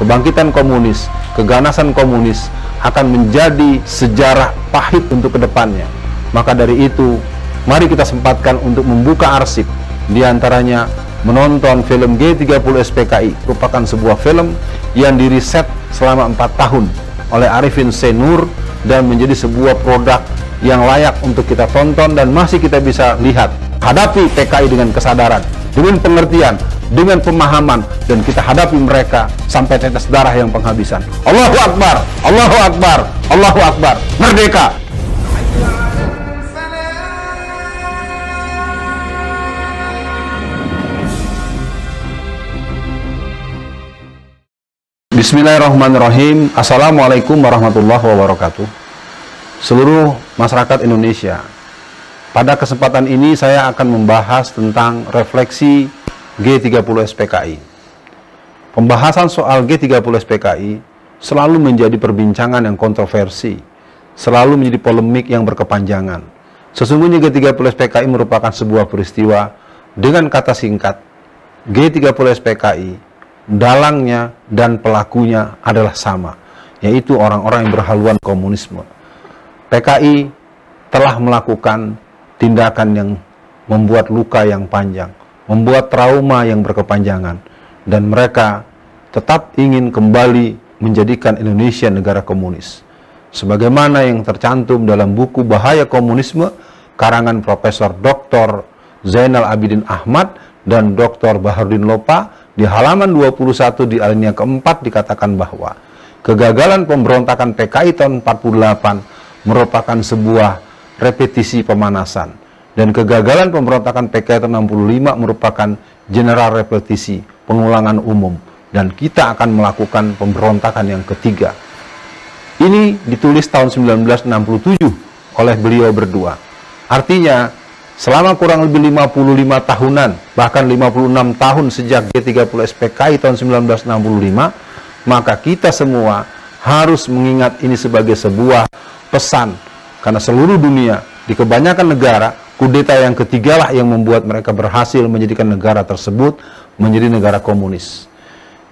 kebangkitan komunis, keganasan komunis akan menjadi sejarah pahit untuk kedepannya. Maka dari itu, mari kita sempatkan untuk membuka arsip, diantaranya menonton film G30 SPKI, merupakan sebuah film yang diriset selama 4 tahun oleh Arifin Senur dan menjadi sebuah produk yang layak untuk kita tonton dan masih kita bisa lihat. Hadapi PKI dengan kesadaran, dengan pengertian, dengan pemahaman, dan kita hadapi mereka sampai tetes darah yang penghabisan. Allahu Akbar, Allahu Akbar, Allahu Akbar, merdeka! Bismillahirrahmanirrahim. Assalamualaikum warahmatullahi wabarakatuh. Seluruh masyarakat Indonesia, pada kesempatan ini saya akan membahas tentang refleksi G30 SPKI. Pembahasan soal G30 SPKI selalu menjadi perbincangan yang kontroversi, selalu menjadi polemik yang berkepanjangan. Sesungguhnya G30 SPKI merupakan sebuah peristiwa dengan kata singkat. G30 SPKI, dalangnya dan pelakunya adalah sama, yaitu orang-orang yang berhaluan komunisme. PKI telah melakukan tindakan yang membuat luka yang panjang, membuat trauma yang berkepanjangan, dan mereka tetap ingin kembali menjadikan Indonesia negara komunis. Sebagaimana yang tercantum dalam buku Bahaya Komunisme, karangan Profesor Dr. Zainal Abidin Ahmad dan Dr. Baharudin Lopa, di halaman 21 di alinea keempat dikatakan bahwa kegagalan pemberontakan PKI tahun 48 merupakan sebuah repetisi pemanasan, dan kegagalan pemberontakan PKI tahun 65 merupakan general repetisi, pengulangan umum, dan kita akan melakukan pemberontakan yang ketiga. Ini ditulis tahun 1967 oleh beliau berdua. Artinya selama kurang lebih 55 tahunan, bahkan 56 tahun sejak G30 SPKI tahun 1965, maka kita semua harus mengingat ini sebagai sebuah pesan. Karena seluruh dunia, di kebanyakan negara, kudeta yang ketiga lah yang membuat mereka berhasil menjadikan negara tersebut menjadi negara komunis.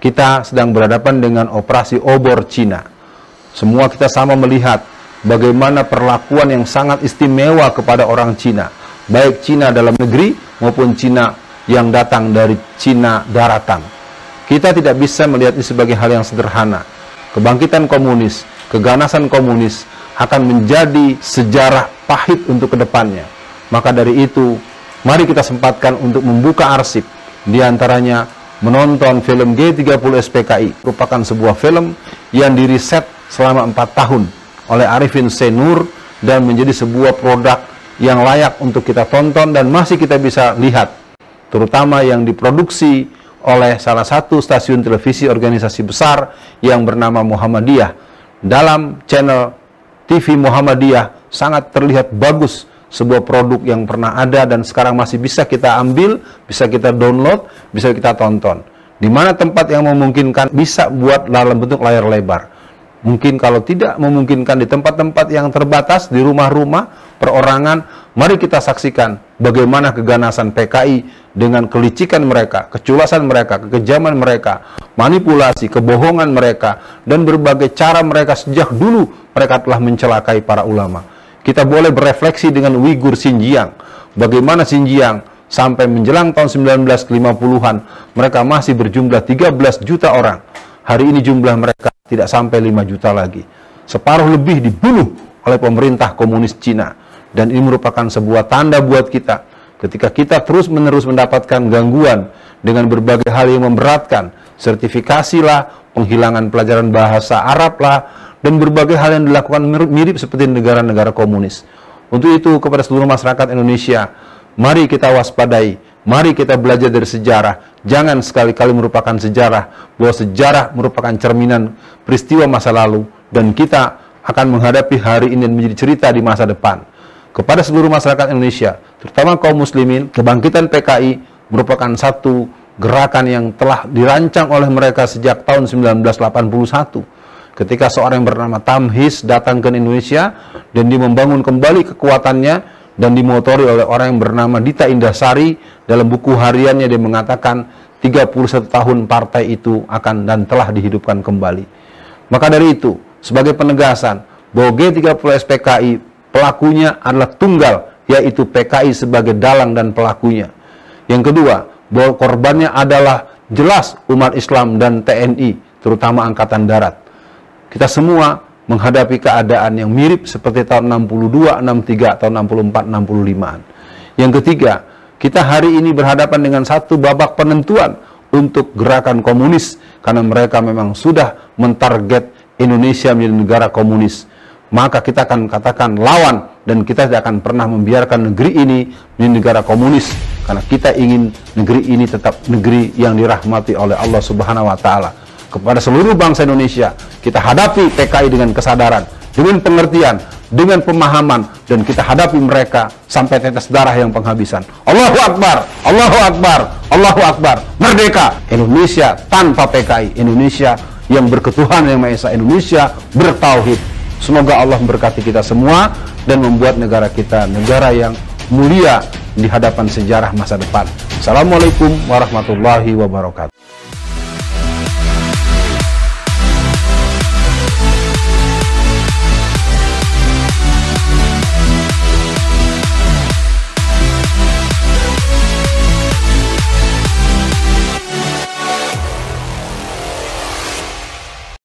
Kita sedang berhadapan dengan operasi obor Cina. Semua kita sama melihat bagaimana perlakuan yang sangat istimewa kepada orang Cina, baik Cina dalam negeri maupun Cina yang datang dari Cina daratan. Kita tidak bisa melihat ini sebagai hal yang sederhana. Kebangkitan komunis, keganasan komunis akan menjadi sejarah pahit untuk kedepannya. Maka dari itu, mari kita sempatkan untuk membuka arsip, diantaranya menonton film G30 SPKI, merupakan sebuah film yang diriset selama 4 tahun oleh Arifin Senur dan menjadi sebuah produk yang layak untuk kita tonton dan masih kita bisa lihat, terutama yang diproduksi oleh salah satu stasiun televisi organisasi besar yang bernama Muhammadiyah. Dalam channel TV Muhammadiyah sangat terlihat bagus sebuah produk yang pernah ada dan sekarang masih bisa kita ambil, bisa kita download, bisa kita tonton. Di mana tempat yang memungkinkan bisa buat dalam bentuk layar lebar. Mungkin kalau tidak memungkinkan di tempat-tempat yang terbatas, di rumah-rumah, perorangan, mari kita saksikan bagaimana keganasan PKI dengan kelicikan mereka, keculasan mereka, kekejaman mereka, manipulasi, kebohongan mereka, dan berbagai cara mereka sejak dulu mereka telah mencelakai para ulama. Kita boleh berefleksi dengan Uighur Xinjiang, bagaimana Xinjiang sampai menjelang tahun 1950-an, mereka masih berjumlah 13 juta orang. Hari ini jumlah mereka tidak sampai 5 juta lagi. Separuh lebih dibunuh oleh pemerintah komunis Cina. Dan ini merupakan sebuah tanda buat kita. Ketika kita terus-menerus mendapatkan gangguan dengan berbagai hal yang memberatkan, sertifikasi lah, penghilangan pelajaran bahasa Arab lah, dan berbagai hal yang dilakukan mirip seperti negara-negara komunis. Untuk itu, kepada seluruh masyarakat Indonesia, mari kita waspadai, mari kita belajar dari sejarah. Jangan sekali-kali merupakan sejarah, bahwa sejarah merupakan cerminan peristiwa masa lalu, dan kita akan menghadapi hari ini dan menjadi cerita di masa depan. Kepada seluruh masyarakat Indonesia, terutama kaum muslimin, kebangkitan PKI merupakan satu gerakan yang telah dirancang oleh mereka sejak tahun 1981. Ketika seorang yang bernama Tamhis datang ke Indonesia, dan dia membangun kembali kekuatannya, dan dimotori oleh orang yang bernama Dita Indahsari. Dalam buku hariannya dia mengatakan, 31 tahun partai itu akan dan telah dihidupkan kembali. Maka dari itu, sebagai penegasan bahwa G30 SPKI pelakunya adalah tunggal, yaitu PKI sebagai dalang dan pelakunya. Yang kedua, bahwa korbannya adalah jelas umat Islam dan TNI, terutama Angkatan Darat. Kita semua menghadapi keadaan yang mirip seperti tahun 62, 63, tahun 64, 65-an. Yang ketiga, kita hari ini berhadapan dengan satu babak penentuan untuk gerakan komunis, karena mereka memang sudah mentarget Indonesia menjadi negara komunis. Maka kita akan katakan lawan, dan kita tidak akan pernah membiarkan negeri ini menjadi negara komunis, karena kita ingin negeri ini tetap negeri yang dirahmati oleh Allah Subhanahu wa Ta'ala. Kepada seluruh bangsa Indonesia, kita hadapi PKI dengan kesadaran, dengan pengertian, dengan pemahaman, dan kita hadapi mereka sampai tetes darah yang penghabisan. Allahu Akbar, Allahu Akbar, Allahu Akbar. Merdeka Indonesia tanpa PKI, Indonesia yang berketuhanan yang Maha Esa, Indonesia bertauhid. Semoga Allah memberkati kita semua dan membuat negara kita negara yang mulia di hadapan sejarah masa depan. Assalamualaikum warahmatullahi wabarakatuh.